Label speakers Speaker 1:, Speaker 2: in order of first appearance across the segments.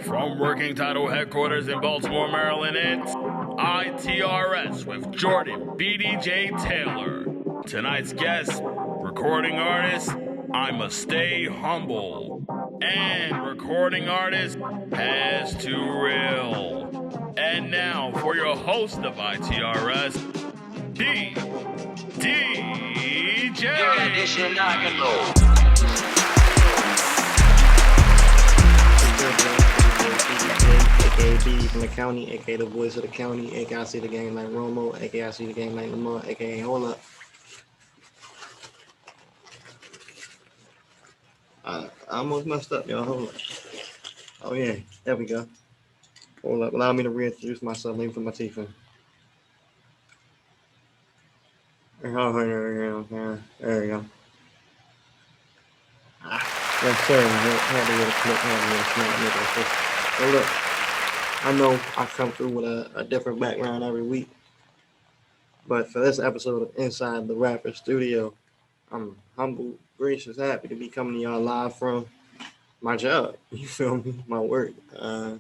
Speaker 1: From Working Title Headquarters in Baltimore, Maryland, it's ITRS with Jordan BDJ Taylor. Tonight's guest, recording artist, ImaStayHumble. And recording artist, Haz2Real. And now for your host of ITRS, BDJ.
Speaker 2: You got this shit knocking low.
Speaker 3: AKA BD from the county, aka the voice of the county, aka I see the game like Romo, aka I see the game like Lamar, aka hold up. I almost messed up, y'all. Hold up. Oh yeah, there we go. Hold up. Allow me to reintroduce myself. Let me put my teeth in. There we go. Yes, sir. Had to get a clip. So look, I know I come through with a different background every week, but for this episode of Inside the Rapper Studio, I'm humble, gracious, happy to be coming to y'all live from my job. You feel me? My work. Yeah,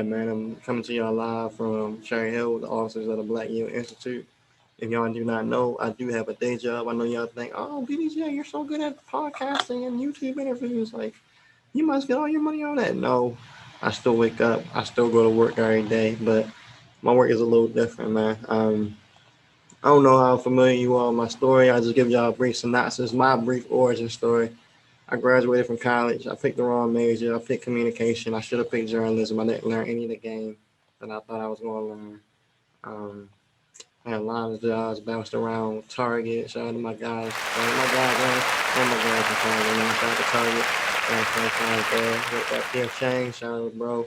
Speaker 3: man, I'm coming to y'all live from Cherry Hill, the offices of the Black Youth Institute. If y'all do not know, I do have a day job. I know y'all think, oh, BDJ, you're so good at podcasting and YouTube interviews. Like, you must get all your money on that. No, I still wake up. I still go to work every day, but my work is a little different, man. I don't know how familiar you are with my story. I'll just give y'all a brief synopsis, my brief origin story. I graduated from college. I picked the wrong major. I picked communication. I should have picked journalism. I didn't learn any of the game that I thought I was going to learn. I had a lot of jobs, bounced around Target. Shout out to my guys. Shout out to my guys, man. And my guys from Target, man. Shout out to Target. With that Pierre Chang. Shout out, bro.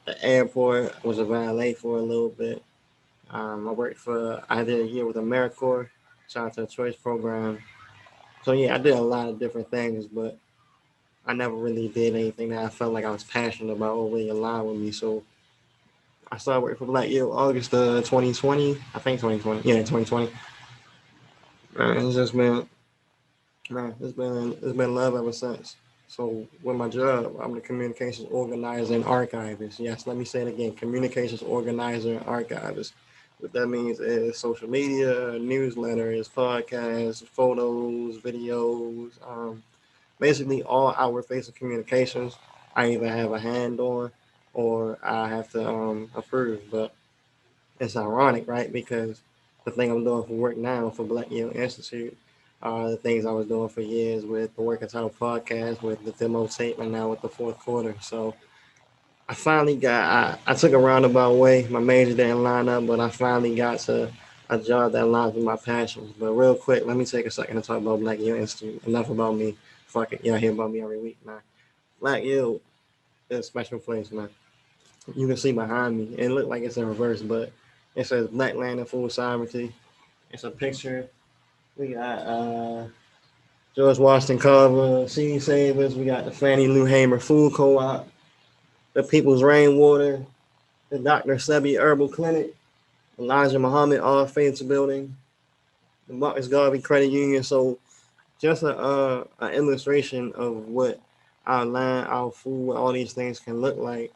Speaker 3: The airport was a valet for a little bit. I did a year with AmeriCorps. Shout out to the Choice Program. So yeah, I did a lot of different things, but I never really did anything that I felt like I was passionate about or really aligned with me. So I started working for Black Youth August 2020. I think 2020. Yeah, 2020. It's just been, it's been love ever since. So with my job, I'm the communications organizer and archivist. Yes, let me say it again: communications organizer and archivist. What that means is social media, newsletters, podcasts, photos, videos, basically all outward-facing communications. I either have a hand on or I have to approve. But it's ironic, right? Because the thing I'm doing for work now for Black Youth Institute are the things I was doing for years with the Working Title podcast, with the demo tape, and now with the fourth quarter. So I finally I took a roundabout way. My major didn't line up, but I finally got to a job that aligns with my passions. But real quick, let me take a second to talk about Black Youth Institute. Enough about me. Fuck it. Y'all hear about me every week, man. Black Youth is a special place, man. You can see behind me. It looked like it's in reverse, but it says Black Land and Full Sovereignty. It's a picture. We got George Washington Carver, Seed Savers. We got the Fannie Lou Hamer Food Co-op, the People's Rainwater, the Dr. Sebi Herbal Clinic, Elijah Muhammad All Faiths Building, the Marcus Garvey Credit Union. So just an illustration of what our land, our food, all these things can look like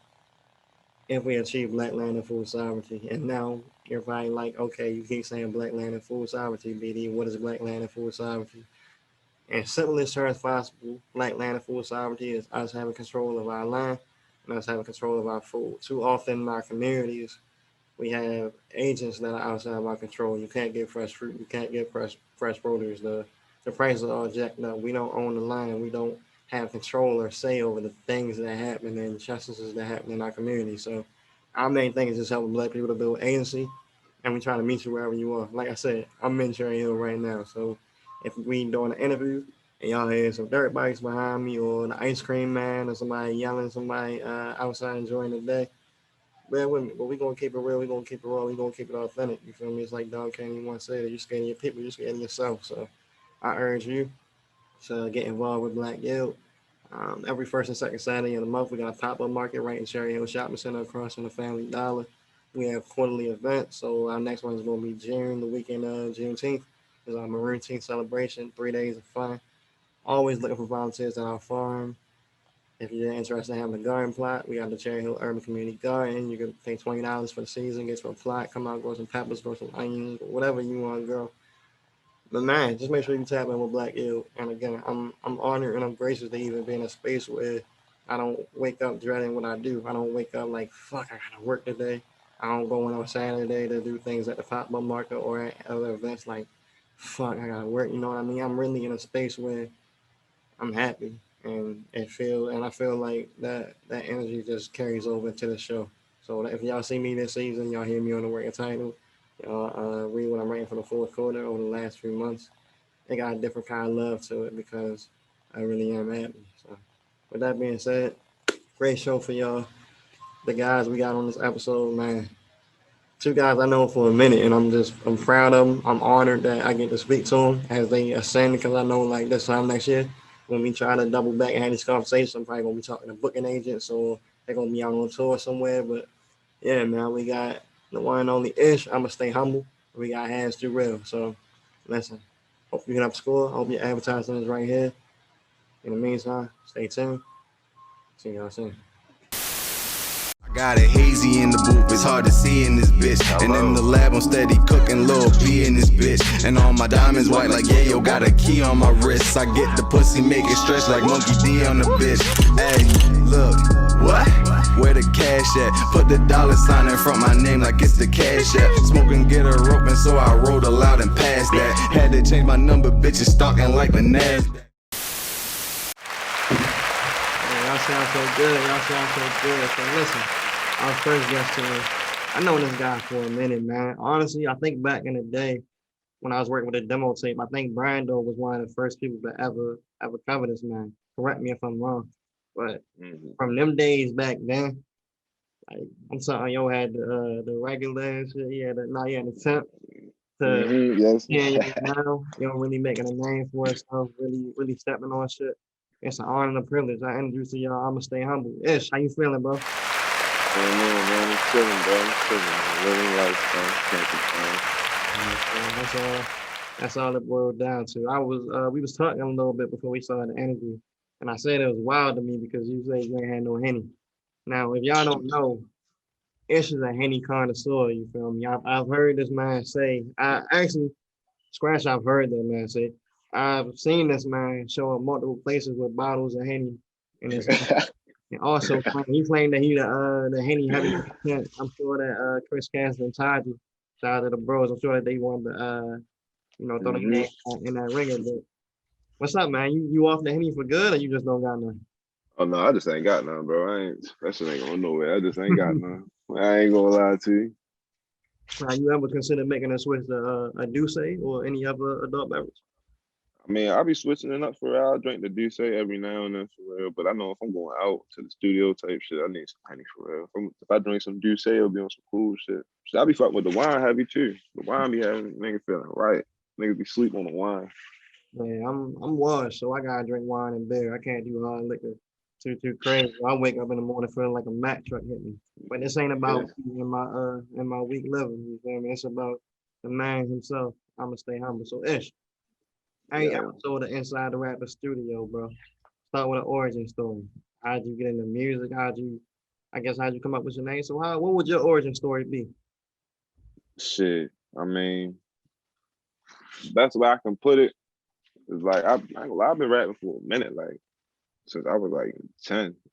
Speaker 3: if we achieve Black land and food sovereignty. And now you're probably like, okay, you keep saying Black land and food sovereignty, BD. What is Black land and food sovereignty? In simplest terms possible, Black land and food sovereignty is us having control of our land and us having control of our food. Too often in our communities, we have agents that are outside of our control. You can't get fresh fruit. You can't get fresh produce. The prices are all jacked up. We don't own the land. We don't have control or say over the things that happen and injustices that happen in our community. So our main thing is just helping Black people to build agency, and we try to meet you wherever you are. Like I said, I'm in Cherry Hill right now. So if we doing an interview and y'all hear some dirt bikes behind me or an ice cream man or somebody yelling, somebody outside enjoying the day, bear with me. But we're going to keep it real. We're going to keep it raw. We're going to keep it authentic. You feel me? It's like Don Candy once said, you're scared of your people, you're scared of yourself. So I urge you to get involved with Black Youth. Every first and second Saturday of the month, we got a pop-up market right in Cherry Hill Shopping Center across from the Family Dollar. We have quarterly events. So our next one is going to be June, the weekend of Juneteenth. It's our Maroon Teen celebration, 3 days of fun. Always looking for volunteers at our farm. If you're interested in having a garden plot, we got the Cherry Hill Urban Community Garden. You can pay $20 for the season, get to a plot, come out, grow some peppers, grow some onions, whatever you want to grow. But man, just make sure you tap in with Black Yield. And again, I'm honored and I'm gracious to even be in a space where I don't wake up dreading what I do. I don't wake up like fuck, I gotta work today. I don't go in on Saturday to do things at the pop-up market or at other events like fuck, I gotta work. You know what I mean? I'm really in a space where I'm happy and I feel like that energy just carries over to the show. So if y'all see me this season, y'all hear me on the working title, y'all read what I'm writing for the fourth quarter over the last few months. It got a different kind of love to it because I really am happy. So with that being said, great show for y'all. The guys we got on this episode, man. Two guys I know for a minute, and I'm proud of them. I'm honored that I get to speak to them as they ascend because I know like this time next year when we try to double back and have these conversations, I'm probably gonna be talking to booking agents or they're gonna be out on tour somewhere. But yeah, man, we got the one and only Ish. I'ma stay humble. We got Haz2Real. So listen, hope you hit up score. I hope your advertising is right here. In the meantime, stay tuned. See y'all soon.
Speaker 4: Got it hazy in the booth, it's hard to see in this bitch. And in the lab, I'm steady cooking Lil B in this bitch. And all my diamonds white like yayo, got a key on my wrist. I get the pussy, make it stretch like Monkey D on the bitch. Hey, look, what? Where the cash at? Put the $sign in front my name like it's the cash app. Smoking, get a rope, and so I rolled aloud and passed that. Had to change my number, bitches stalking like the NASDAQ.
Speaker 3: Y'all sound so good. Y'all sound so good. So listen, our first guest today. I know this guy for a minute, man. Honestly, I think back in the day when I was working with a demo tape, I think Brando was one of the first people to ever cover this man. Correct me if I'm wrong. But from them days back then, like I'm sorry, yo had the regular shit. He had he had the temp to
Speaker 5: Yes.
Speaker 3: yeah, now you know really making a name for himself, really stepping on shit. It's an honor and a privilege. I introduce to y'all. I'ma stay humble. Ish, how you feeling, bro?
Speaker 5: Man, I'm chilling, bro. I'm chilling, man. Living life, bro. Can't complain.
Speaker 3: That's all it boiled down to. We was talking a little bit before we started the interview, and I said it was wild to me because you say you ain't had no Henny. Now, if y'all don't know, Ish is a Henny connoisseur. You feel me? I've heard this man say. I actually scratch. I've heard that man say. I've seen this man show up multiple places with bottles of Henny in his hand. And also, he claimed that he the Henny heavy. I'm sure that Chris Cassidy and Taji, shout out to the bros. I'm sure that they wanted to throw the game in that ringer. But what's up, man? You off the Henny for good, or you just don't got none?
Speaker 5: Oh no, I just ain't got none, bro. That shit ain't going nowhere. I just ain't got none. I ain't gonna lie to you.
Speaker 3: You ever consider making a switch to a Douce or any other adult beverage?
Speaker 5: I mean, I'll be switching it up for real. I'll drink the Douce every now and then for real. But I know if I'm going out to the studio type shit, I need some honey for real. If I drink some Douce, it'll be on some cool shit. I'll be fucking with the wine heavy too. The wine be having niggas feeling right. Niggas be sleep on the wine.
Speaker 3: Man, I'm washed, so I gotta drink wine and beer. I can't do hard liquor. Too crazy. I wake up in the morning feeling like a Mack truck hit me. But this ain't about me in my weak living. You feel me? It's about the man himself. I'ma stay humble. So Ish, every episode of Inside the Rapper Studio, bro. Start with an origin story. How'd you get into music? How'd you come up with your name? So what would your origin story be?
Speaker 5: Shit. I mean, best way I can put it is like I've been rapping for a minute, like since I was like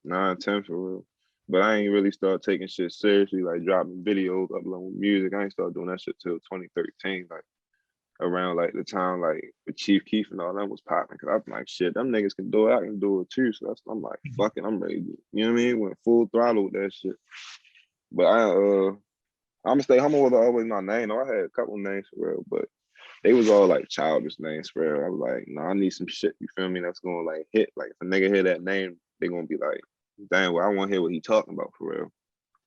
Speaker 5: 9, 10 for real. But I ain't really started taking shit seriously, like dropping videos, uploading music. I ain't started doing that shit till 2013, like around like the time like with Chief Keef and all that was popping. Cause I'm like, shit, them niggas can do it, I can do it too. So I'm like, fuck it, I'm ready to, you know what I mean? Went full throttle with that shit. But I'ma stay humble with always my name. I had a couple names for real, but they was all like childish names for real. I was like, no, I need some shit, you feel me? That's gonna like hit. Like if a nigga hear that name, they gonna be like, damn, well, I wanna hear what he talking about for real.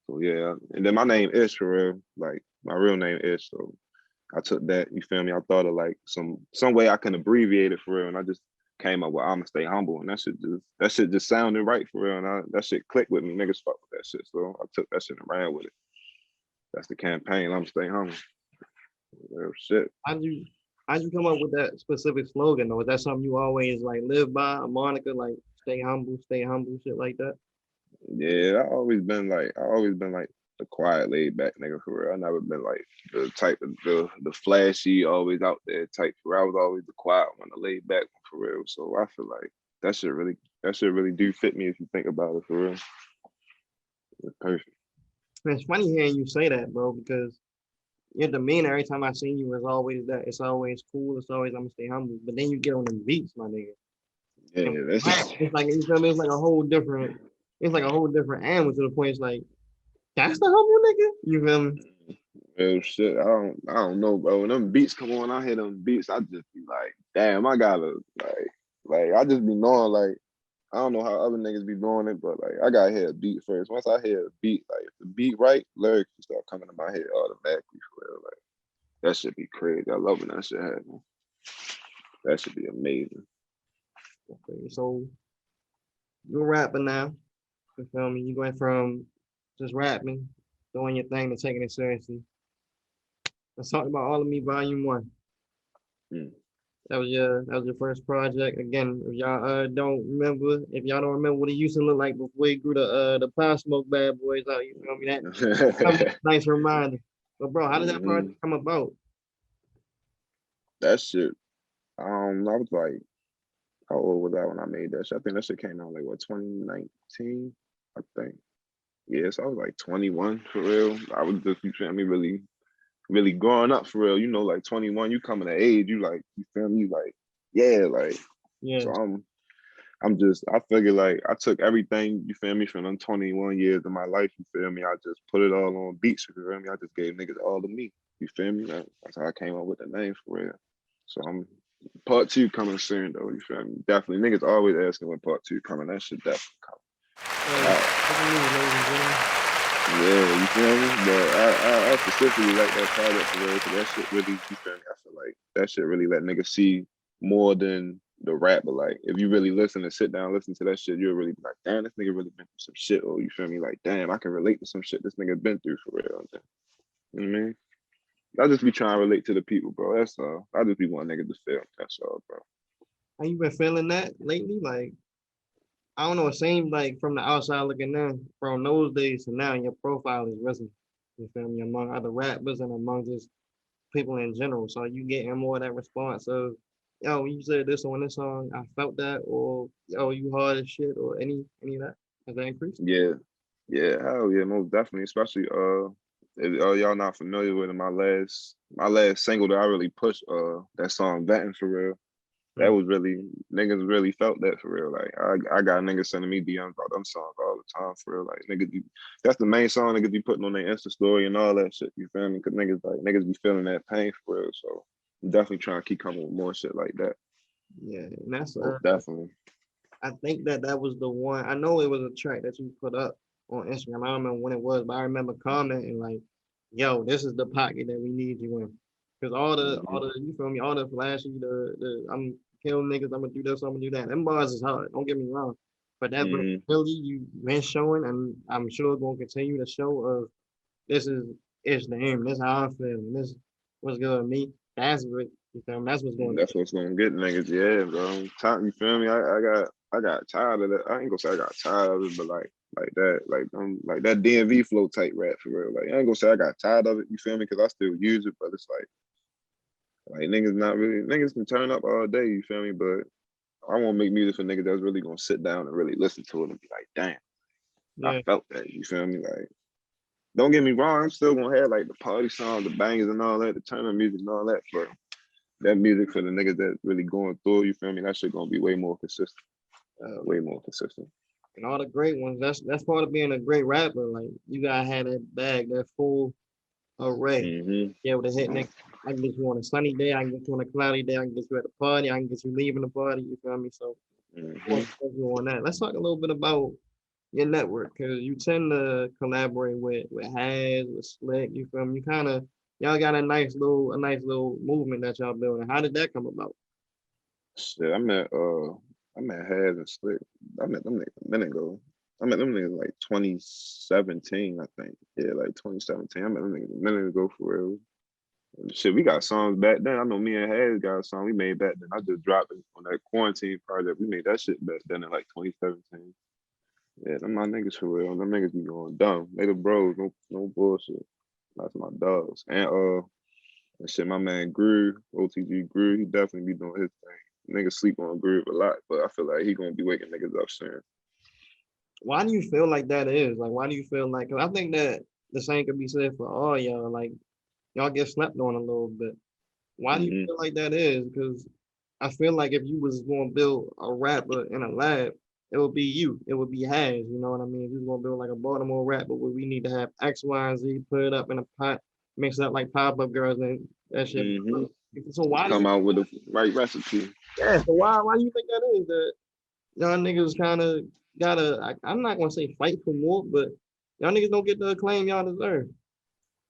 Speaker 5: So yeah. And then my name is for real. Like my real name is, so I took that, you feel me? I thought of like some way I can abbreviate it for real. And I just came up with I'ma stay humble. And that shit just sounded right for real. And that shit clicked with me. Niggas fuck with that shit. So I took that shit and ran with it. That's the campaign. I'ma stay humble. Real shit.
Speaker 3: How'd you come up with that specific slogan though? Is that something you always like live by, a moniker like stay humble, shit like that?
Speaker 5: Yeah, I always been like the quiet, laid back nigga for real. I never been like the type of the flashy, always out there type for real. I was always the quiet one, the laid back one for real. So I feel like that shit really do fit me if you think about it for real. It's perfect.
Speaker 3: It's funny hearing you say that, bro, because your demeanor every time I seen you is always that. It's always cool. It's always I'm gonna stay humble. But then you get on the beats, my nigga.
Speaker 5: Yeah,
Speaker 3: And
Speaker 5: that's
Speaker 3: rap, it's like you feel me. It's like a whole different. It's like a whole different animal to the point. It's like that's the humble nigga. You feel me?
Speaker 5: real shit. I don't know, bro. When them beats come on, I hear them beats, I just be like, damn, I gotta like I just be knowing like I don't know how other niggas be doing it, but like I gotta hear a beat first. Once I hear a beat, like if the beat right, lyrics will start coming to my head automatically for real. Like that should be crazy. I love when that shit happen. That should be amazing.
Speaker 3: Okay, so you're rapping now. You feel me? You going from just rapping, doing your thing, to taking it seriously. Let's talk about All of Me Volume One.
Speaker 5: Mm.
Speaker 3: That was your first project. Again, if y'all if y'all don't remember what it used to look like before he grew the Pop Smoke Bad Boys out, you feel me? That was a nice reminder. But bro, how did that
Speaker 5: Mhm.
Speaker 3: project come about?
Speaker 5: That shit. I was like, how old was I when I made that shit? I think that shit came out like what 2019, I think. Yeah, so I was like 21 for real. I was just, you feel me, really growing up for real. You know, like 21, you coming of age, you like, you feel me, like, yeah, like,
Speaker 3: Yeah,
Speaker 5: so I figure like I took everything, you feel me, from them 21 years of my life, you feel me, I just put it all on beats, you feel me, I just gave niggas all of me, you feel me, that's how I came up with the name for real. So I'm part two coming soon though, you feel me, definitely, niggas always asking when part two coming, that shit definitely coming.
Speaker 3: breaking news, ladies and gentlemen.
Speaker 5: Yeah, you feel me? But I specifically like that project for real, because that shit really, you feel me? I feel like that shit really let niggas see more than the rap. But like, if you really listen and sit down, listen to that shit, you'll really be like, damn, this nigga really been through some shit. Or you feel me? Like, damn, I can relate to some shit this nigga been through for real. You know what I mean? I just be trying to relate to the people, bro. That's all. I just be one nigga to feel. That's all, bro.
Speaker 3: How you been feeling that lately? Like, I don't know, it seems like from the outside looking in, from those days to now, your profile is risen. You feel me? Among other rappers and among just people in general. So you getting more of that response of, yo, you said this on this song, I felt that, or yo, you hard as shit, or any of that. Has that increased?
Speaker 5: Yeah, yeah, hell yeah, most definitely. Especially if y'all not familiar with it, my last single that I really pushed, that song "Ventin' for real." That
Speaker 3: Mm.
Speaker 5: was really niggas really felt that for real. Like I got niggas sending me DMs about them songs all the time for real. Like niggas, that's the main song niggas be putting on their Insta story and all that shit. You feel me? Cause niggas be feeling that pain for real. So I'm definitely trying to keep coming with more shit like that.
Speaker 3: Yeah, and that's
Speaker 5: Most definitely.
Speaker 3: I think that was the one. I know it was a track that you put up on Instagram. I don't remember when it was, but I remember commenting like, "Yo, this is the pocket that we need you in." Because all
Speaker 5: Hmm.
Speaker 3: the you feel me, all the flashy, the I'm killing niggas, I'm gonna do this, I'm gonna do that. Them bars is hard. Don't get me wrong, but that
Speaker 5: Hmm.
Speaker 3: really you been showing, and I'm sure gonna continue to show of this is it's the aim. This how I'm feeling. This what's good with me. That's what you feel me. That's what's going
Speaker 5: That's what's gonna get niggas. Yeah, bro. You feel me? I got tired of that. I ain't gonna say I got tired of it, but like that, like that DMV flow type rap for real. Like I ain't gonna say I got tired of it. You feel me? Because I still use it, but it's like niggas not really niggas can turn up all day. You feel me? But I want to make music for niggas that's really gonna sit down and really listen to it and be like, damn, I
Speaker 3: yeah.
Speaker 5: felt that. You feel me? Like, don't get me wrong, I'm still gonna have like the party songs, the bangers and all that, the turn up music and all that. But that music for the niggas that really going through, you feel me? That shit gonna be way more consistent. Way more consistent.
Speaker 3: And all the great ones. That's part of being a great rapper. Like you gotta have that bag, that full array.
Speaker 5: Hmm.
Speaker 3: Be able to hit next. I can get you on a sunny day. I can get you on a cloudy day. I can get you at a party. I can get you leaving the party. You feel me? So I
Speaker 5: Hmm.
Speaker 3: want to focus you on that. Let's talk a little bit about your network because you tend to collaborate with Haz, with Slick. You feel me? You kind of y'all got a nice little movement that y'all building. How did that come about?
Speaker 5: Shit, I met Haz and Slick. I met them niggas a minute ago. I met them niggas like 2017, I think. Yeah, like 2017. I met them niggas a minute ago for real. Shit, we got songs back then. I know me and Haz got a song we made back then. I just dropped it on that quarantine project. We made that shit back then in like 2017. Yeah, them my niggas for real. Them niggas be going dumb. They the bros, no bullshit. That's my dogs. And shit, my man Groove, OTG Groove, he definitely be doing his thing. Niggas sleep on Groove a lot, but I feel like he gonna be waking niggas up soon.
Speaker 3: Why do you feel like that is? Like, why do you feel like? Cause I think that the same could be said for all y'all. Like, y'all get slept on a little bit. Why do you
Speaker 5: Mm-hmm.
Speaker 3: feel like that is? Because I feel like if you was going to build a rapper in a lab, it would be you. It would be Haz. You know what I mean? If you was going to build like a Baltimore rapper where we need to have X, Y, and Z, put it up in a pot, mix it up like pop-up girls and that shit.
Speaker 5: Mm-hmm.
Speaker 3: So why do
Speaker 5: Come
Speaker 3: you?
Speaker 5: out with the right recipe.
Speaker 3: Yeah. So why do you think that is? That y'all niggas kind of gotta. I'm not gonna say fight for more, but y'all niggas don't get the acclaim y'all deserve.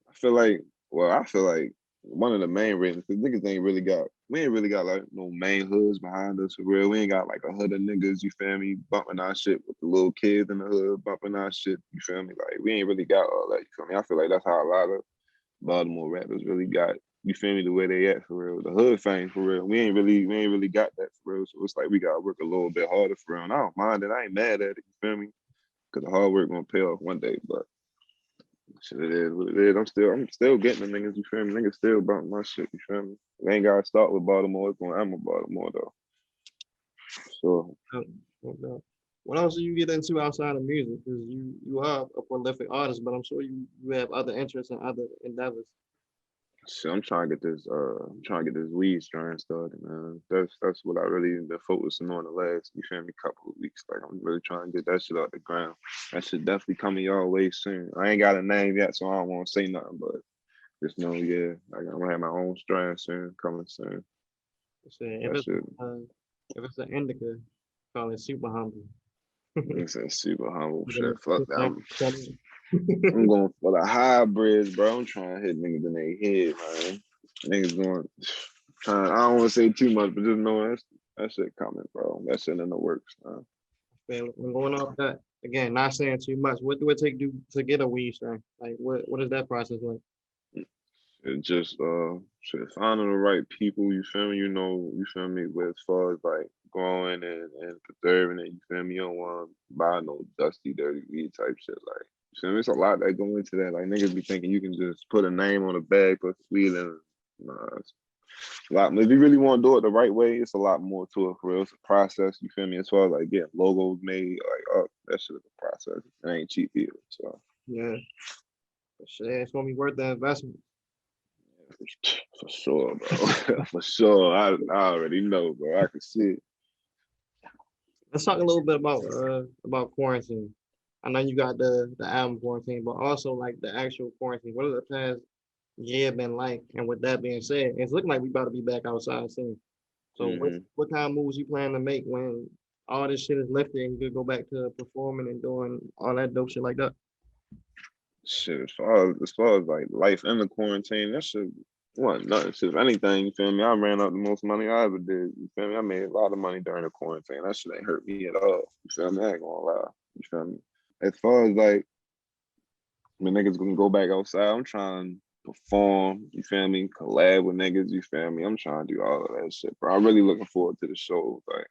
Speaker 5: I feel like one of the main reasons, because niggas we ain't really got like no main hoods behind us for real. We ain't got like a hood of niggas, you feel me, bumping our shit with the little kids in the hood, bumping our shit, you feel me? Like, we ain't really got all that, you feel me? I feel like that's how a lot of Baltimore rappers really got, you feel me, the way they at for real. The hood fame for real. We ain't really got that for real. So it's like we gotta work a little bit harder for real. And I don't mind it. I ain't mad at it, you feel me? Because the hard work gonna pay off one day, but shit, it is what it is. I'm still getting the niggas, you feel me? Niggas still bumping my shit, you feel me? We ain't gotta start with Baltimore, it's gonna end with Baltimore though. So
Speaker 3: Okay. What else do you get into outside of music? Because you are a prolific artist, but I'm sure you have other interests and other endeavors.
Speaker 5: shit, I'm trying to get this weed strain started, man. That's what I really been focusing on the last, you feel me, couple of weeks. Like, I'm really trying to get that shit out the ground. That shit definitely coming y'all way soon. I ain't got a name yet, so I don't wanna say nothing, but just know, yeah, I'm gonna have my own strain soon, coming soon.
Speaker 3: If
Speaker 5: That
Speaker 3: it's
Speaker 5: shit.
Speaker 3: if it's an indica, call it super humble.
Speaker 5: It's a super humble
Speaker 3: You're
Speaker 5: shit. Fuck that.
Speaker 3: gonna-
Speaker 5: I'm going for the hybrids, bro. I'm trying to hit niggas in their head, man. Niggas going trying. I don't want to say too much, but just know that shit coming, bro. That shit in the works, man.
Speaker 3: Man, I'm going off that again. Not saying too much. What do it take to get a weed strain? Like, what is that process like?
Speaker 5: It just shit, finding the right people. You feel me? You feel me. With as far as like growing and preserving it, you feel me. You don't want to buy no dusty, dirty weed type shit. Like, you feel me? It's a lot that go into that. Like, niggas be thinking you can just put a name on a bag, put weed in it. Nah, it's a lot. If you really want to do it the right way, it's a lot more to it for real. It's a process. You feel me? As far as like getting logos made, like, oh, that shit is a process. It ain't cheap either. So
Speaker 3: Yeah, shit, it's gonna be worth the investment.
Speaker 5: for sure, bro. For sure. I already know, bro. I can see it.
Speaker 3: Let's talk a little bit about quarantine. I know you got the album quarantine, but also like the actual quarantine. What has the past year been like? And with that being said, it's looking like we about to be back outside soon. So
Speaker 5: Hmm.
Speaker 3: what kind of moves you plan to make when all this shit is lifted and you could go back to performing and doing all that dope shit like that?
Speaker 5: Shit, as far as like life in the quarantine, that shit wasn't nothing. Shit, if anything, you feel me? I ran out the most money I ever did. You feel me? I made a lot of money during the quarantine. That shit ain't hurt me at all. You feel me? I ain't gonna lie. You feel me? As far as like when niggas gonna go back outside, I'm trying to perform, you feel me? Collab with niggas, you feel me? I'm trying to do all of that shit, bro. I'm really looking forward to the show. Like,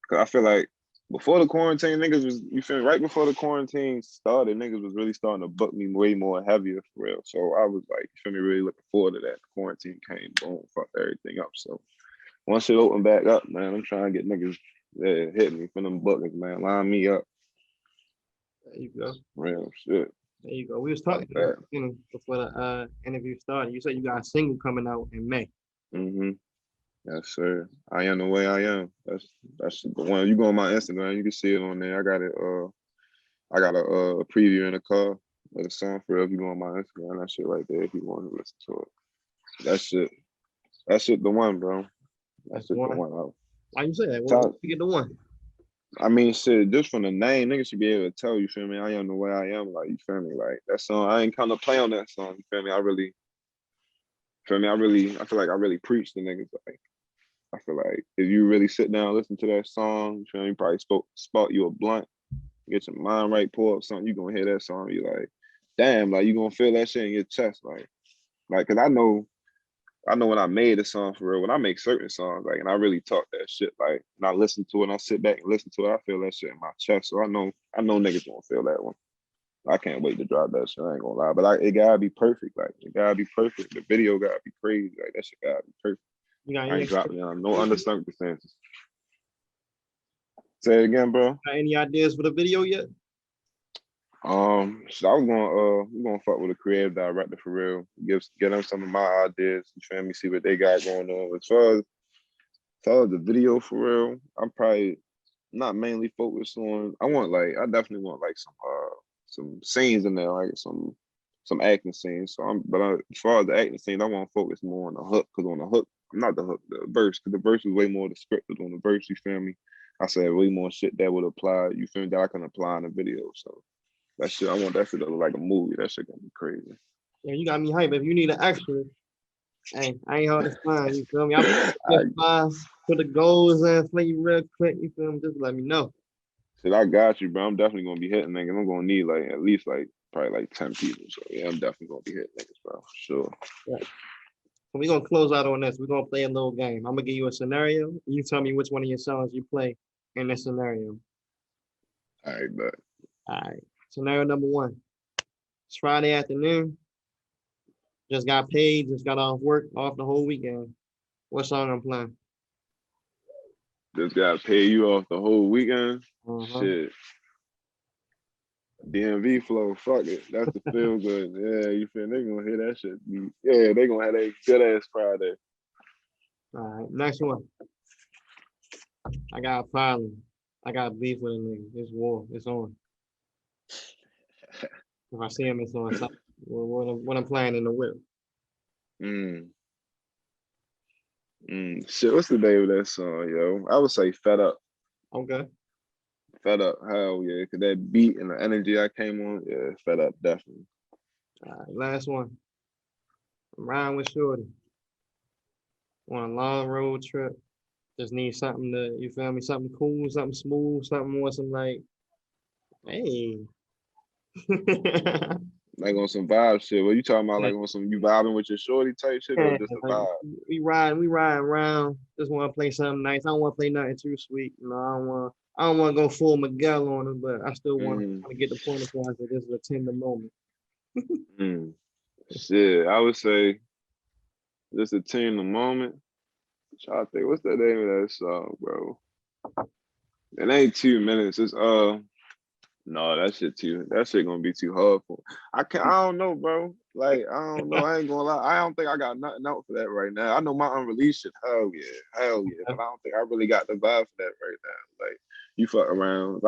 Speaker 5: cause I feel like before the quarantine, niggas was, you feel me? Right before the quarantine started, niggas was really starting to book me way more heavier for real. So I was like, you feel me, really looking forward to that. The quarantine came, boom, fucked everything up. So once it opened back up, man, I'm trying to get niggas hit me for them bookings, man. Line me up.
Speaker 3: There you go.
Speaker 5: Real shit.
Speaker 3: There you go. We was
Speaker 5: Fuck
Speaker 3: talking
Speaker 5: that.
Speaker 3: before the interview started. You said you got a single coming out in May.
Speaker 5: Mm-hmm. Yes, sir. I am the way I am. That's the one. You go on my Instagram, you can see it on there. I got it. I got a preview in the car of the song for real. If you go on my Instagram, that shit right there. If you want to listen to it, that shit, the one, bro. That's
Speaker 3: That's the
Speaker 5: just the
Speaker 3: one.
Speaker 5: one.
Speaker 3: Why you say that?
Speaker 5: Top,
Speaker 3: You get the one.
Speaker 5: I mean, shit. Just from the name, niggas should be able to tell. You feel me? I am the way I am. Like, you feel me? Like that song. I ain't kind of play on that song. You feel me? I really. Feel me? I feel like I really preach to niggas. Like, I feel like if you really sit down, listen to that song, you feel me? Probably spot you a blunt, get your mind right, pull up something, you gonna hear that song, you like, damn, like you gonna feel that shit in your chest, like, cause I know I know when I made a song for real, when I make certain songs, like, and I really talk that shit, like, and I listen to it, and I sit back and listen to it, I feel that shit in my chest. So I know niggas won't feel that one. I can't wait to drop that shit. I ain't gonna lie, but it gotta be perfect. Like, it gotta be perfect. The video gotta be crazy. Like, that shit gotta be perfect. I ain't dropping it on no under circumstances. Say it again, bro.
Speaker 3: Got any ideas for the video yet?
Speaker 5: So I was gonna we gonna fuck with a creative director for real. Get them some of my ideas. You feel me? See what they got going on. As far as the video for real, I'm probably not mainly focused on. I definitely want like some scenes in there, like some acting scenes. So as far as the acting scenes, I want to focus more on the hook, because on the hook, not the hook, the verse, because the verse is way more descriptive on the verse. You feel me? I said way more shit that would apply. You feel me? That I can apply in the video. So that shit, I want that shit to look like a movie. That shit gonna be crazy.
Speaker 3: Yeah, you got me hype. If you need an extra, hey, I ain't hard to find. You feel me? I put the goals in for you real quick. You feel me? Just let me know.
Speaker 5: Shit, I got you, bro. I'm definitely gonna be hitting niggas. I'm gonna need like at least like probably like 10 people. So yeah, I'm definitely gonna be hitting niggas, bro. For sure.
Speaker 3: Right. So we're gonna close out on this. We're gonna play a little game. I'm gonna give you a scenario. You tell me which one of your songs you play in this scenario.
Speaker 5: All right, but
Speaker 3: All right. Scenario number 1. It's Friday afternoon. Just got paid, just got off work, off the whole weekend. What song I'm playing?
Speaker 5: just gotta pay you off the whole weekend. Shit. DMV flow, fuck it. That's the feel good. Yeah, you feel they gonna hear that shit. Yeah, they gonna have that good ass Friday.
Speaker 3: All right, next one. I got a problem. I got beef with a nigga. It's war. It's on. If I see him, it's on. What I'm playing in the whip.
Speaker 5: Shit, what's the name of that song, yo? I would say Fed Up.
Speaker 3: Okay.
Speaker 5: Fed Up, hell yeah. Cause that beat and the energy I came on, yeah, Fed Up, definitely.
Speaker 3: All right, last one. I'm riding with Shorty. On a long road trip. Just need something to, you feel me? Something cool, something smooth, something more, some like, hey.
Speaker 5: Like on some vibe shit. What you talking about? Like on some you vibing with your shorty type shit, or just a vibe?
Speaker 3: We riding around. Just want to play something nice. I don't want to play nothing too sweet. You know, I don't want to go full Miguel on him, but I still want to get the point across that this is a tender moment.
Speaker 5: Shit, I would say just a tender moment. I think what's the name of that song, bro? It ain't 2 minutes. It's no, that shit gonna be too hard for. I don't know, bro. Like, I don't know. I ain't gonna lie. I don't think I got nothing out for that right now. I know my unreleased shit. Hell yeah. But I don't think I really got the vibe for that right now. Like, you fuck around.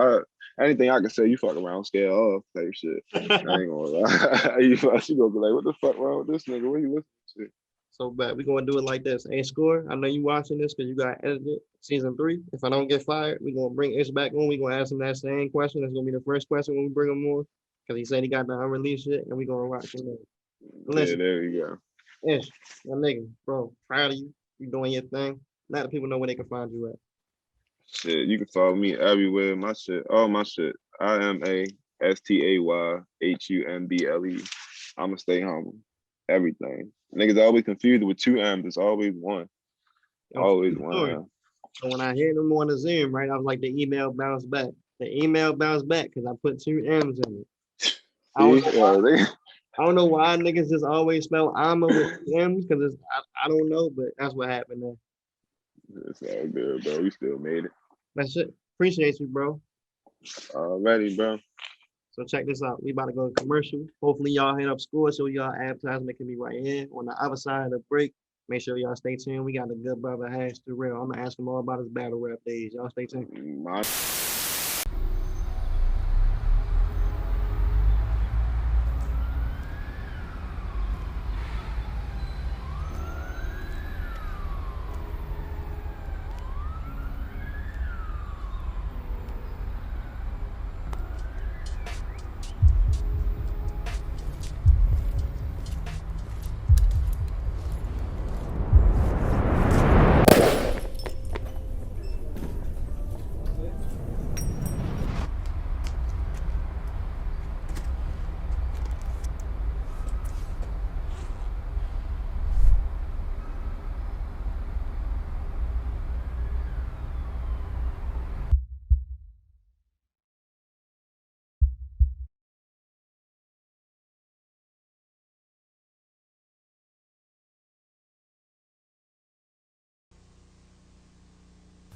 Speaker 5: Anything I can say, you fuck around, scare off type shit. I ain't gonna lie. She gonna be like, what the fuck wrong with this nigga? What you listening to?
Speaker 3: So bad. We're gonna do it like this. Hey, Score, I know you watching this because you got edited season 3. If I don't get fired, we're gonna bring Ish back on. We're gonna ask him that same question. That's gonna be the first question when we bring him on. Because he said he got the unreleased shit, and we're gonna rock from there. Listen,
Speaker 5: yeah, there you go.
Speaker 3: Ish, my nigga, bro, proud of you. You doing your thing. Let the people know where they can find you at.
Speaker 5: Shit, you can follow me everywhere. My shit, all my shit. ImaStayHumble. I'ma stay humble. Everything. Niggas always confused with 2 M's. It's always one. Always one.
Speaker 3: So when I hear them on the Zoom, right, I was like, the email bounced back. The email bounced back because I put 2 M's in it. I don't know why niggas just always spell Ima with M's because I don't know, but that's what happened there.
Speaker 5: It's all good, bro. We still made it.
Speaker 3: That's it. Appreciate you, bro.
Speaker 5: Alrighty, bro.
Speaker 3: So check this out. We about to go to commercial. Hopefully y'all hit up Score so y'all advertisement can be right here on the other side of the break. Make sure y'all stay tuned. We got a good brother, Haz2Real. I'm gonna ask him all about his battle rap days. Y'all stay tuned.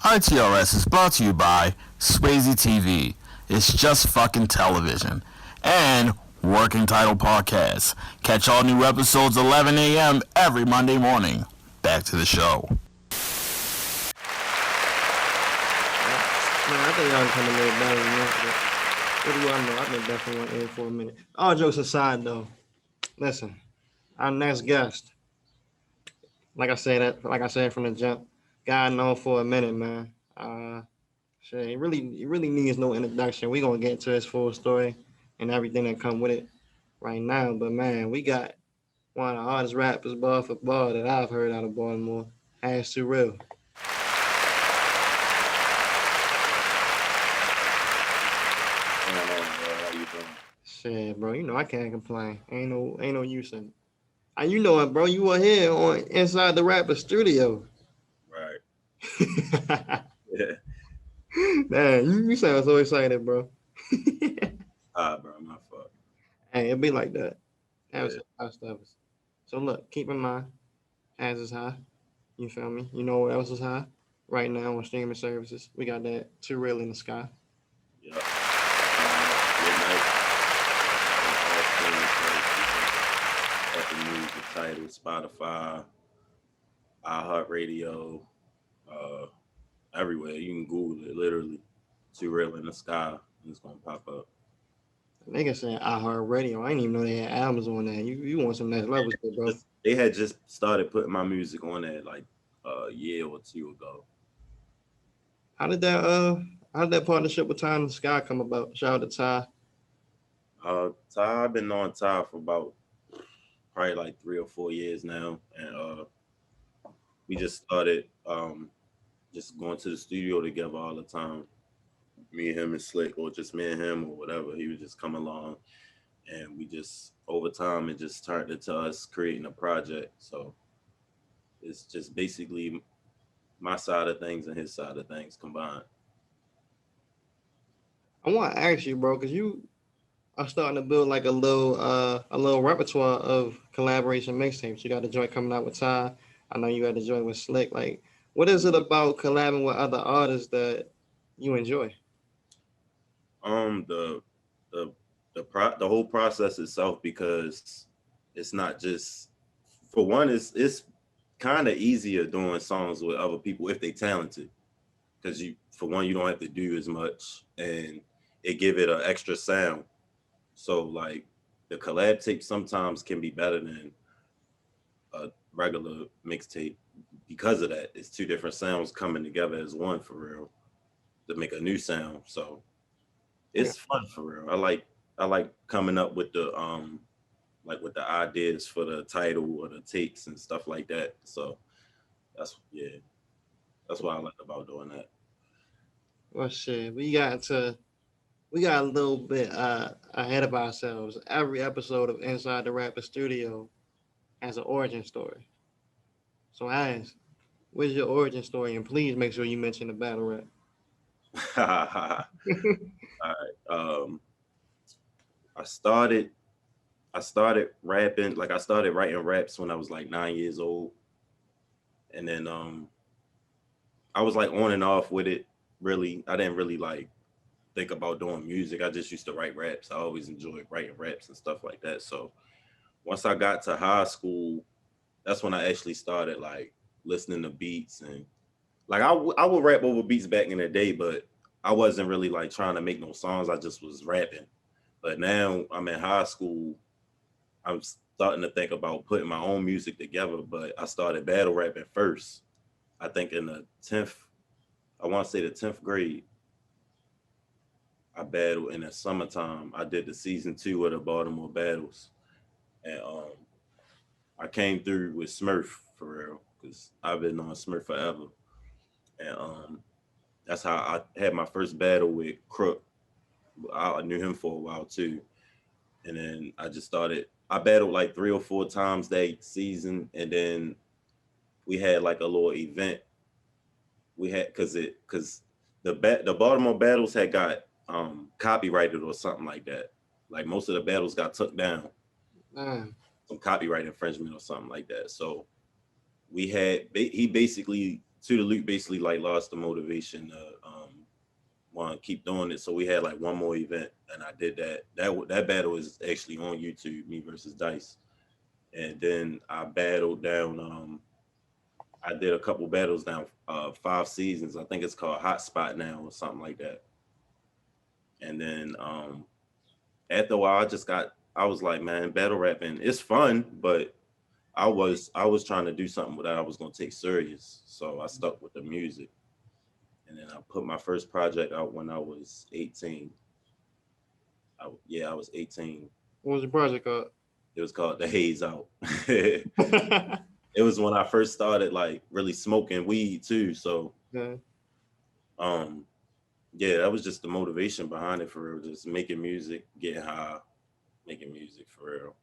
Speaker 1: ITRS is brought to you by SwayzeTV. It's just fucking television. And Working Title Podcast. Catch all new episodes 11 a.m. every Monday morning. Back to the show.
Speaker 3: Man, I think y'all become a little better than that. What do y'all know? I've been definitely went in for a minute. All jokes aside, though, listen, our next guest, like I said from the jump, guy known for a minute, man. Shit, he really needs no introduction. We gonna get into his full story and everything that come with it right now. But man, we got one of the hardest rappers ball for ball that I've heard out of Baltimore, Haz2Real. Shit, bro, you know I can't complain. Ain't no use in it. You know it, bro. You were here on Inside the Rapper Studio.
Speaker 6: Right.
Speaker 3: Yeah. Man, you sound so excited, bro.
Speaker 6: Bro, my fault.
Speaker 3: Hey, it be like that. That was high stuff. So look, keep in mind, as is high. You feel me? You know what else is high? Right now on streaming services, we got that Too Real in the Sky.
Speaker 6: Yep. Midnight. Apple Music, Tidal, Spotify, iHeartRadio, everywhere. You can Google it, literally. Too Real in the Sky, and it's gonna pop up.
Speaker 3: Nigga saying iHeartRadio. I didn't even know they had albums on that. You want some next level shit, bro.
Speaker 6: They had just started putting my music on there like a year or two ago.
Speaker 3: How did that partnership with Ty in the Sky come about? Shout out to Ty.
Speaker 6: Ty, I've been on Ty for about probably like 3 or 4 years now, and we just started just going to the studio together all the time. Me and him and Slick, or just me and him, or whatever. He would just come along, and we just over time it just turned into us creating a project. So it's just basically my side of things and his side of things combined.
Speaker 3: I want to ask you, bro, because you are starting to build like a little repertoire of collaboration mixtapes. You got a joint coming out with Ty. I know you got a joint with Slick. Like, what is it about collabing with other artists that you enjoy?
Speaker 6: The whole process itself, because it's not just, for one, it's kind of easier doing songs with other people if they talented, because you don't have to do as much, and it give it an extra sound. So like the collab tape sometimes can be better than a regular mixtape because of that. It's two different sounds coming together as one, for real, to make a new sound. So it's fun, for real. I like coming up with the with the ideas for the title or the tapes and stuff like that. So that's what I like about doing that.
Speaker 3: Well, shit, we got a little bit ahead of ourselves. Every episode of Inside the Rapper Studio has an origin story. So ask, what's your origin story? And please make sure you mention the battle rap.
Speaker 6: All right. I started rapping, like I started writing raps when I was like 9 years old. And then I was like on and off with it, really. I didn't really like think about doing music. I just used to write raps. I always enjoyed writing raps and stuff like that. So once I got to high school, that's when I actually started like listening to beats, and like I would rap over beats back in the day, but I wasn't really like trying to make no songs. I just was rapping. But now I'm in high school, I'm starting to think about putting my own music together, but I started battle rapping first. I think in the 10th, I want to say the 10th grade, I battled in the summertime. I did the season 2 of the Baltimore battles. And I came through with Smurf, for real, because I've been on Smurf forever. And that's how I had my first battle with Crook. I knew him for a while too. And then I battled like 3 or 4 times that season. And then we had like a little event. We had, cause the Baltimore battles had got copyrighted or something like that. Like most of the battles got took down. Some copyright infringement or something like that. So he basically To the Loop basically like lost the motivation to want to keep doing it. So we had like one more event, and I did that. That battle is actually on YouTube, me versus Dice. And then I battled down. I did a couple battles down 5 seasons. I think it's called Hotspot now or something like that. And then after a while, I was like, man, battle rapping, it's fun, but I was trying to do something that I was gonna take serious. So I stuck with the music. And then I put my first project out when I was 18. I was 18.
Speaker 3: What was the project called?
Speaker 6: It was called The Haze Out. It was when I first started like really smoking weed too. So
Speaker 3: Yeah.
Speaker 6: That was just the motivation behind it for real. Just making music, getting high, making music for real.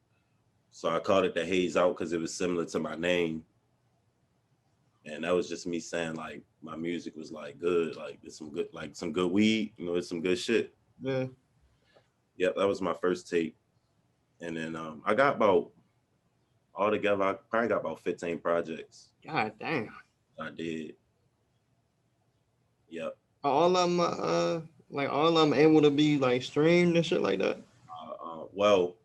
Speaker 6: So I called it The Haze Out because it was similar to my name. And that was just me saying like my music was like good, like it's some good weed, it's some good shit.
Speaker 3: Yeah.
Speaker 6: Yep, that was my first tape. And then I got about altogether, I probably got about 15 projects.
Speaker 3: God damn.
Speaker 6: I did. Yep.
Speaker 3: Are all of them like all of them able to be like streamed and shit like that?
Speaker 6: Well,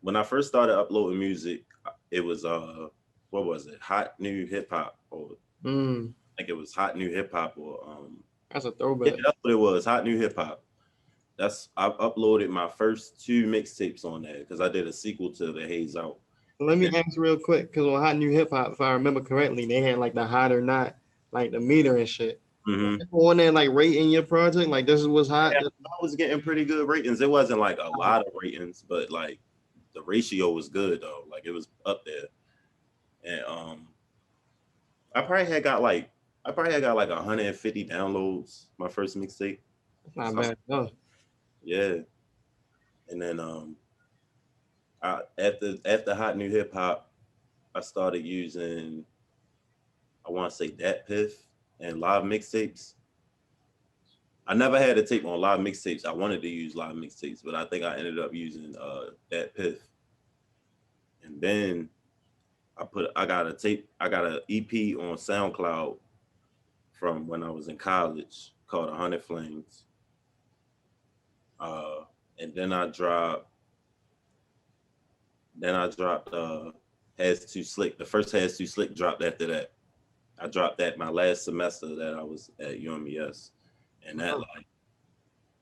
Speaker 6: when I first started uploading music, it was what was it? Hot New Hip Hop, or I think it was Hot New Hip Hop, or
Speaker 3: That's a throwback.
Speaker 6: Yeah, that's what it was. Hot New Hip Hop. I uploaded my first 2 mixtapes on there because I did a sequel to The Haze Out.
Speaker 3: Let me ask real quick, because on Hot New Hip Hop, if I remember correctly, they had like the hot or not, like the meter and shit. People on there like rating your project, like this is what's hot.
Speaker 6: Yeah, I was getting pretty good ratings. It wasn't like a lot of ratings, but like the ratio was good though. Like it was up there. And I probably got like 150 downloads my first mixtape.
Speaker 3: Not bad. No.
Speaker 6: Yeah. And then after Hot New Hip Hop, I started using, I want to say, Dat Piff and live mixtapes. I never had a tape on live mixtapes. I wanted to use live mixtapes, but I think I ended up using Dat Piff. And then I got an EP on SoundCloud from when I was in college called 100 Flames. And then I dropped Haz2Slick. The first Haz2Slick dropped after that. I dropped that my last semester that I was at UMES. And that like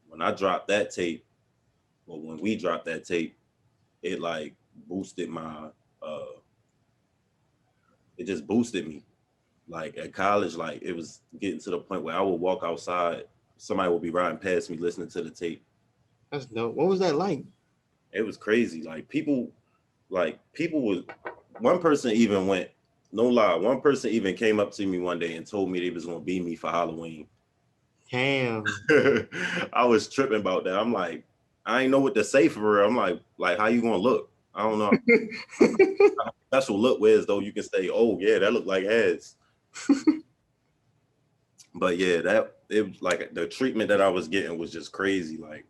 Speaker 6: when I dropped that tape, or when we dropped that tape, it like boosted my it just boosted me. Like at college, like it was getting to the point where I would walk outside, somebody would be riding past me listening to the tape.
Speaker 3: That's dope. What was that like?
Speaker 6: It was crazy. Like people was, one person even went, no lie, one person even came up to me one day and told me they was gonna be me for Halloween.
Speaker 3: Damn.
Speaker 6: I was tripping about that. I'm like, I ain't know what to say for real. I'm like, how you gonna look? I don't know. Special look whereas though you can say, oh yeah, that looked like Haz. But yeah, it was like the treatment that I was getting was just crazy. Like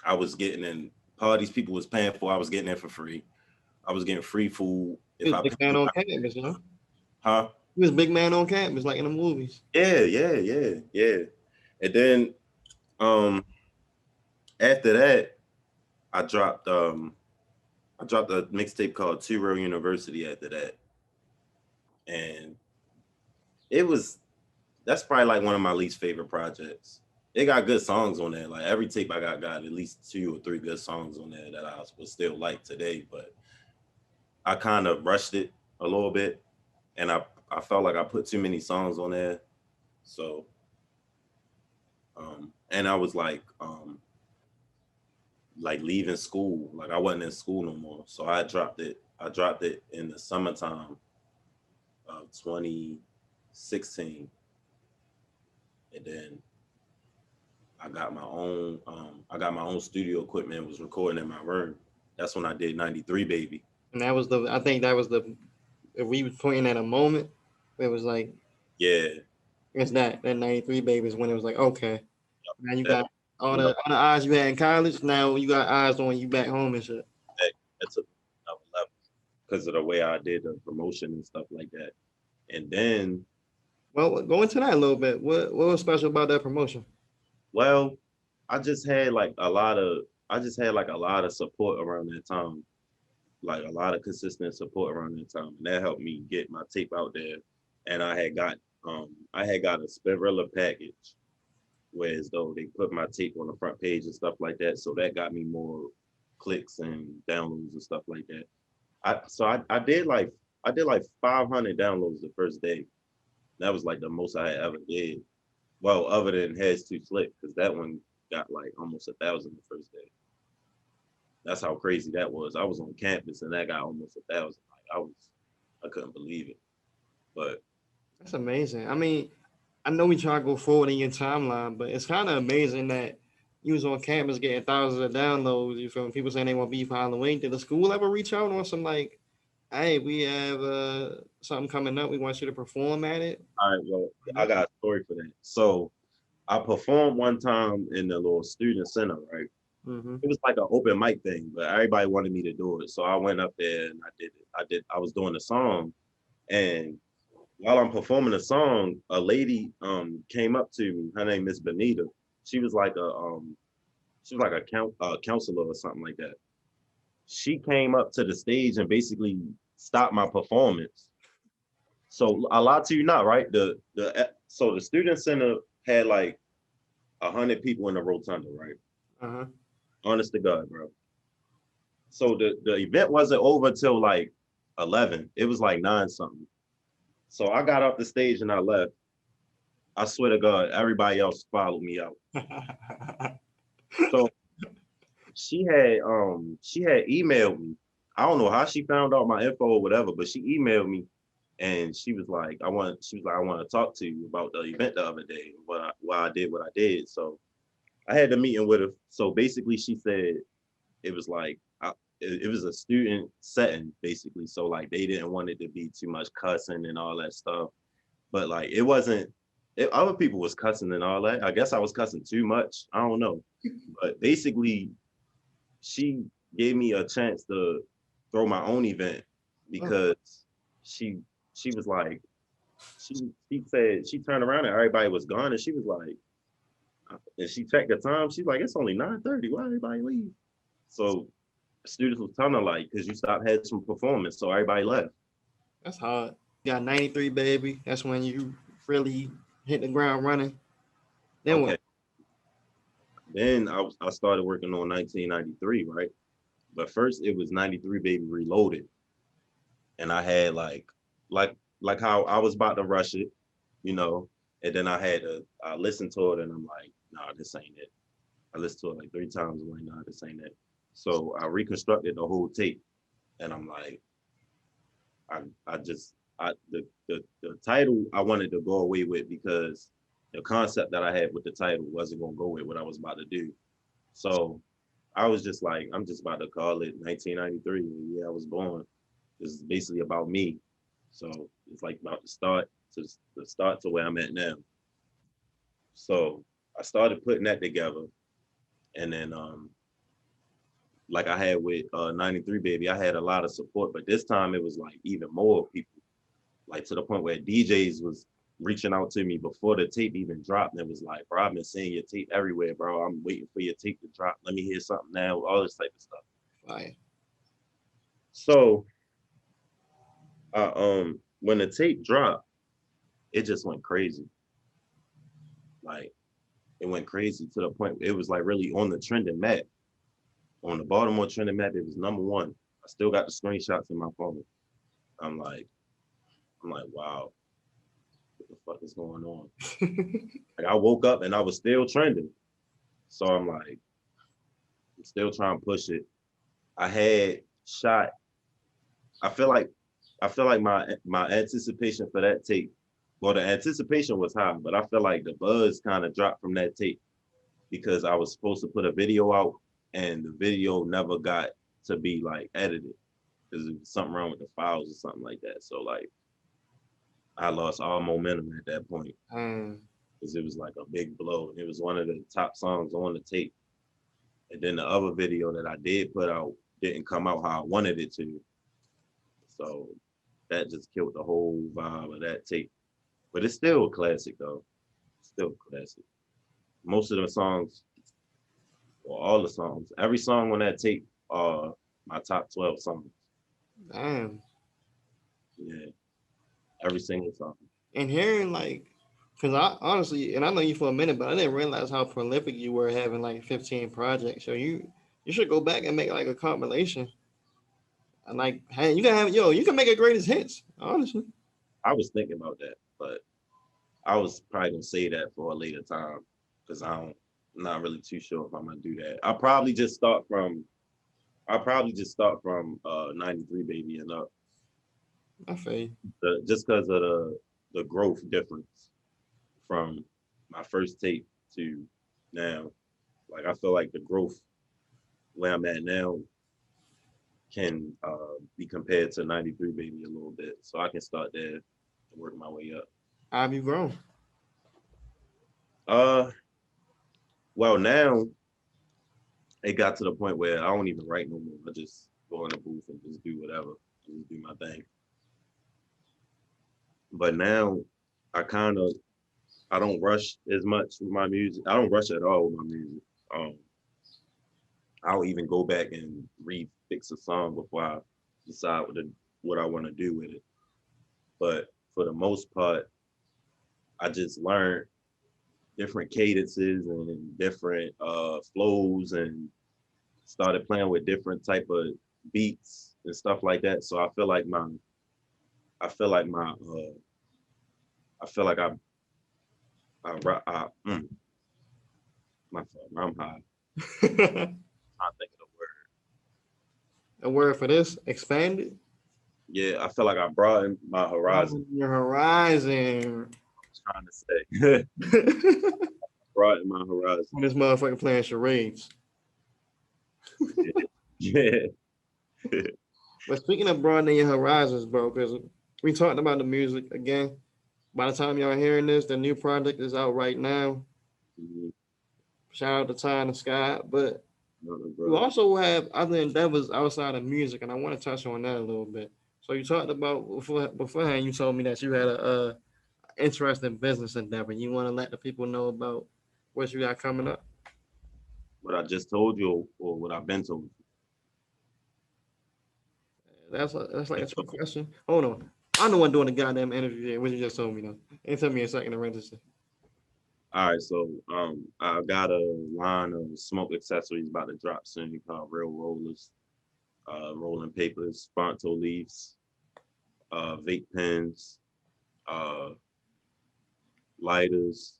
Speaker 6: I was getting in parties people was paying for, I was getting in for free. I was getting free food.
Speaker 3: He was big man on campus, you know?
Speaker 6: Huh?
Speaker 3: He was big man on campus, like in the movies.
Speaker 6: Yeah. And then after that, I dropped a mixtape called Haz2Real University after that. And that's probably like one of my least favorite projects. It got good songs on there. Like every tape I got at least 2 or 3 good songs on there that I would still like today, but I kind of rushed it a little bit and I felt like I put too many songs on there. So, and I was like leaving school. Like I wasn't in school no more. So I dropped it. I dropped it in the summertime of 2016. And then I got my own studio equipment and was recording in my room. That's when I did 93 Baby.
Speaker 3: And I think that was if we was pointing at a moment, it was like,
Speaker 6: yeah,
Speaker 3: it's that 93 Baby is when it was like, okay, now you got all the eyes you had in college, now you got eyes on you back home and shit.
Speaker 6: That's another level because of the way I did the promotion and stuff like that. And then,
Speaker 3: Well, go into that a little bit. What was special about that promotion?
Speaker 6: well, I just had like a lot of support around that time, like a lot of consistent support around that time, and that helped me get my tape out there. And I had got a Spinrilla package, whereas though they put my tape on the front page and stuff like that, so that got me more clicks and downloads and stuff like that. I did like 500 downloads the first day. That was like the most I had ever did. Well, other than Haz2Real, because that one got like almost 1,000 the first day. That's how crazy that was. I was on campus and that got almost 1,000. Like I couldn't believe it. But
Speaker 3: That's amazing. I mean, I know we try to go forward in your timeline, but it's kind of amazing that you was on campus getting thousands of downloads. You feel me? People saying they want beef for Halloween. Did the school ever reach out on some like, hey, we have something coming up. We want you to perform at it?
Speaker 6: all right, well, I got a story for that. So I performed one time in the little student center, right?
Speaker 3: Mm-hmm.
Speaker 6: It was like an open mic thing, but everybody wanted me to do it. So I went up there and I did it. I was doing the song, and while I'm performing the song, a lady came up to me. Her name is Benita. She was like a counselor or something like that. She came up to the stage and basically stopped my performance. So I lied to you not, right? So the student center had like 100 people in the rotunda, right?
Speaker 3: Uh-huh.
Speaker 6: Honest to God, bro. So the event wasn't over till like 11. It was like 9 something. So I got off the stage and I left. I swear to God, everybody else followed me out. So she had emailed me. I don't know how she found out my info or whatever, but she emailed me and she was like, I want to talk to you about the event the other day, why I did what I did. So I had the meeting with her. So basically she said it was like it was a student setting basically. So like they didn't want it to be too much cussing and all that stuff. But like it wasn't other people was cussing and all that. I guess I was cussing too much. I don't know. But basically she gave me a chance to throw my own event because she was like, she said, she turned around and everybody was gone and she was like, and she checked the time, she's like, it's only 9:30, why everybody leave? So students was telling her like, because you stopped had some performance, so everybody left.
Speaker 3: That's hard. You got 93, baby. That's when you really hit the ground running. Then
Speaker 6: Okay.
Speaker 3: what?
Speaker 6: Then I started working on 1993, right? But first it was 93 Baby Reloaded. And I had like how I was about to rush it, you know, and then I listened to it and I'm like, nah, this ain't it. I listened to it like 3 times. I'm like, nah, this ain't it. So I reconstructed the whole tape and I'm like, the title I wanted to go away with because the concept that I had with the title wasn't gonna go with what I was about to do. So I was just like, I'm just about to call it 1993. Yeah, I was born. This is basically about me. So it's like about the start to where I'm at now. So I started putting that together. And then like I had with 93 Baby, I had a lot of support, but this time it was like even more people, like to the point where DJs was reaching out to me before the tape even dropped. And it was like, bro, I've been seeing your tape everywhere, bro. I'm waiting for your tape to drop. Let me hear something now, all this type of stuff.
Speaker 3: Right.
Speaker 6: So when the tape dropped, it just went crazy. Like it went crazy to the point it was like really on the trending map. On the Baltimore trending map, it was #1. I still got the screenshots in my phone. I'm like, wow, what the fuck is going on? Like I woke up and I was still trending. So I'm like, I'm still trying to push it. I had shot, I feel like my anticipation for that tape, well, the anticipation was high, but I feel like the buzz kind of dropped from that tape because I was supposed to put a video out and the video never got to be like edited because there was something wrong with the files or something like that. So like I lost all momentum at that point because it was like a big blow. It was one of the top songs on the tape. And then the other video that I did put out didn't come out how I wanted it to. So that just killed the whole vibe of that tape. But it's still a classic though. Still a classic. Most of the songs, or all the songs, every song on that tape are my top 12 songs.
Speaker 3: Damn.
Speaker 6: Yeah, every single song.
Speaker 3: And hearing like, because I honestly, and I know you for a minute, but I didn't realize how prolific you were having like 15 projects. So you should go back and make like a compilation. And like, hey, you can have you can make a greatest hits. Honestly,
Speaker 6: I was thinking about that, but I was probably gonna say that for a later time because I'm not really too sure if I'm gonna do that. I'll probably just start from 93 Baby and up.
Speaker 3: I feel you.
Speaker 6: Just because of the growth difference from my first tape to now. Like I feel like the growth where I'm at now can be compared to 93 Baby a little bit. So I can start there and work my way up.
Speaker 3: How have you grown?
Speaker 6: Well now it got to the point where I don't even write no more. I just go in the booth and just do whatever, just do my thing. But now I don't rush as much with my music. I don't rush at all with my music. I'll even go back and refix a song before I decide what I want to do with it. But for the most part, I just learned different cadences and different flows and started playing with different type of beats and stuff like that. So I feel like I'm high. I think of the word.
Speaker 3: A word for this? Expanded?
Speaker 6: Yeah, I feel like I broadened my horizon.
Speaker 3: Your horizon.
Speaker 6: Trying to say. Broadened my horizon.
Speaker 3: This motherfucker playing charades.
Speaker 6: Yeah.
Speaker 3: But speaking of broadening your horizons, bro, because we talked about the music again. By the time y'all hearing this, the new project is out right now.
Speaker 6: Mhm.
Speaker 3: Shout out to Ty and the Sky. But you also have other endeavors outside of music, and I want to touch on that a little bit. So you talked about beforehand, you told me that you had a interesting business endeavor. You want to let the people know about what you got coming up?
Speaker 6: What I just told you or what I've been told you?
Speaker 3: That's like a trick question. Hold on. I'm the one doing the goddamn interview here. What you just told me though. It took me a second to register.
Speaker 6: All right, so I got a line of smoke accessories about to drop soon called Real Rollers, rolling papers, Fronto leaves, vape pens, lighters.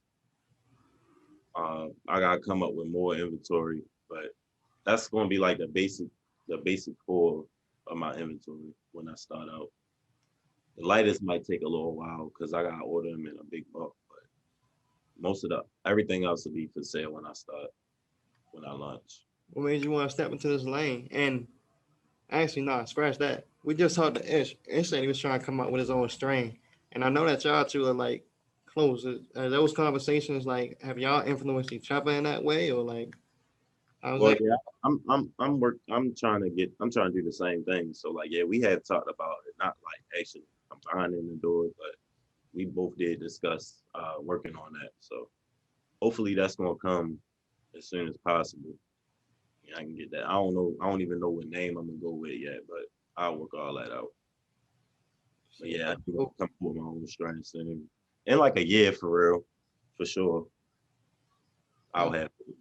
Speaker 6: I gotta come up with more inventory, but that's gonna be like the basic core of my inventory when I start out. The lighters might take a little while because I gotta order them in a big bulk, but everything else will be for sale when I launch.
Speaker 3: What made you want to step into this lane? And actually, nah, scratch that. We just talked to Ish. Ish said he was trying to come up with his own strain. And I know that y'all two are like close. Those conversations, like, have y'all influenced each other in that way? Or like, how's
Speaker 6: Well,
Speaker 3: that?
Speaker 6: yeah, I'm trying to do the same thing. So like, yeah, we had talked about it, not like actually I'm behind in the door, but we both did discuss working on that. So hopefully that's gonna come as soon as possible. Yeah, I can get that. I don't know. I don't even know what name I'm gonna go with yet, but I'll work all that out. But yeah, I do want to come up with my own strain soon. In like a year for real, for sure. I'll have it.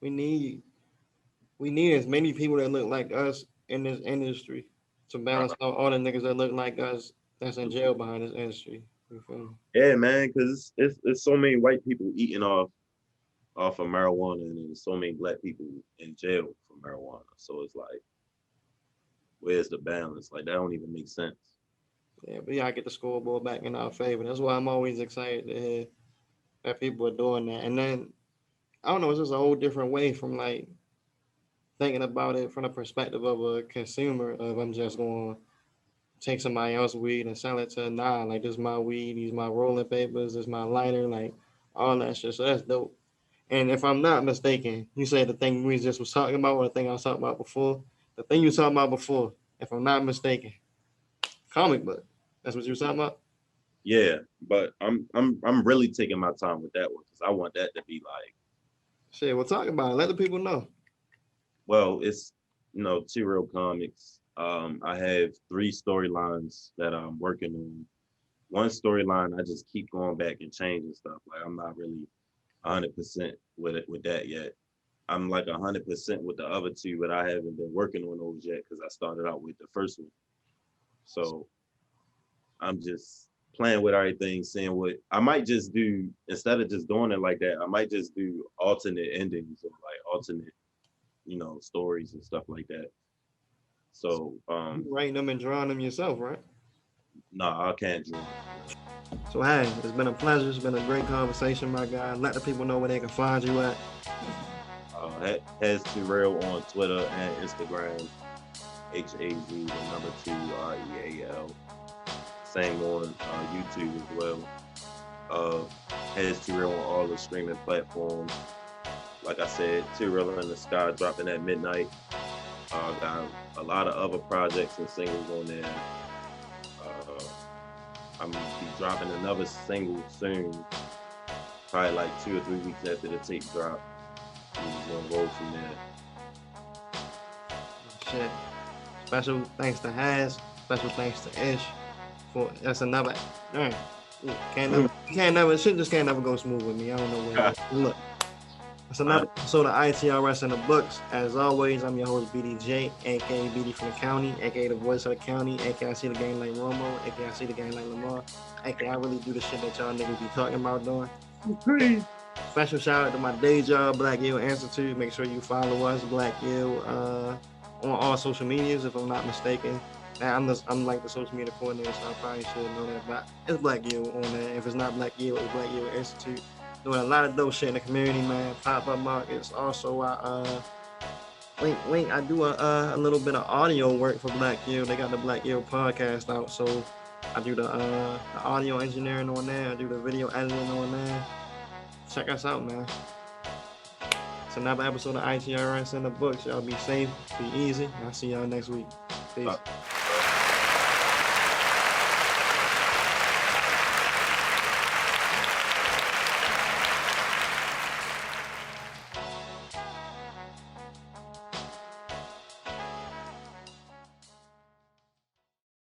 Speaker 3: We need as many people that look like us in this industry to balance out all the niggas that look like us that's in jail behind this industry. You feel me?
Speaker 6: Yeah, man, because it's so many white people eating off of marijuana, and there's so many black people in jail for marijuana. So it's like, where's the balance? Like that don't even make sense.
Speaker 3: Yeah, but yeah, I get the scoreboard back in our favor. That's why I'm always excited to hear that people are doing that. And then I don't know, it's just a whole different way from like thinking about it from the perspective of a consumer. Of I'm just going to take somebody else's weed and sell it to like this is my weed, these my rolling papers, this is my lighter, like all that shit. So that's dope. And if I'm not mistaken, you said the thing we just was talking about, or the thing I was talking about before. The thing you was talking about before, if I'm not mistaken, comic book. That's what you were talking about?
Speaker 6: Yeah, but I'm really taking my time with that one because I want that to be like,
Speaker 3: Shit, we'll talk about it. Let the people know.
Speaker 6: well, it's T-Real Comics. I have 3 storylines that I'm working on. One storyline I just keep going back and changing stuff. Like I'm not really 100% with that yet. I'm like 100% with the other 2, but I haven't been working on those yet because I started out with the first one. So I'm just playing with everything, seeing what I might just do instead of just doing it like that. I might just do alternate endings or like alternate, stories and stuff like that. So
Speaker 3: You writing them and drawing them yourself, right?
Speaker 6: no, I can't draw.
Speaker 3: So hey, it's been a pleasure. It's been a great conversation, my guy. Let the people know where they can find you at.
Speaker 6: Haz2Real on Twitter and Instagram. HAZ2REAL. Same on YouTube as well. Haz2Real on all the streaming platforms. Like I said, T-Real in the Sky dropping at midnight. Got a lot of other projects and singles on there. I'm gonna be dropping another single soon, probably like 2 or 3 weeks after the tape drop. We're just gonna roll from there.
Speaker 3: Shit. Special thanks to Haz. Special thanks to Ish. That's another. Damn. Shit just can't never go smooth with me. I don't know where. Look. It's another episode of ITRS in the books. As always, I'm your host, BDJ, aka BD from the county, aka the voice of the county, aka I see the game like Romo, aka I see the game like Lamar, aka I really do the shit that y'all niggas be talking about doing. Special shout out to my day job, Black Yield Institute. Make sure you follow us, Black Yield, on all social medias, if I'm not mistaken. I'm like the social media coordinator, so I probably should know that. But it's Black Yield on there. If it's not Black Yield, it's Black Yield Institute. Doing a lot of dope shit in the community, man. Pop-up markets. Also, I do a little bit of audio work for Black Yield. They got the Black Yield podcast out, so I do the audio engineering on there. I do the video editing on there. Check us out, man. It's another episode of ITRS in the books. Y'all be safe, be easy. I'll see y'all next week. Peace.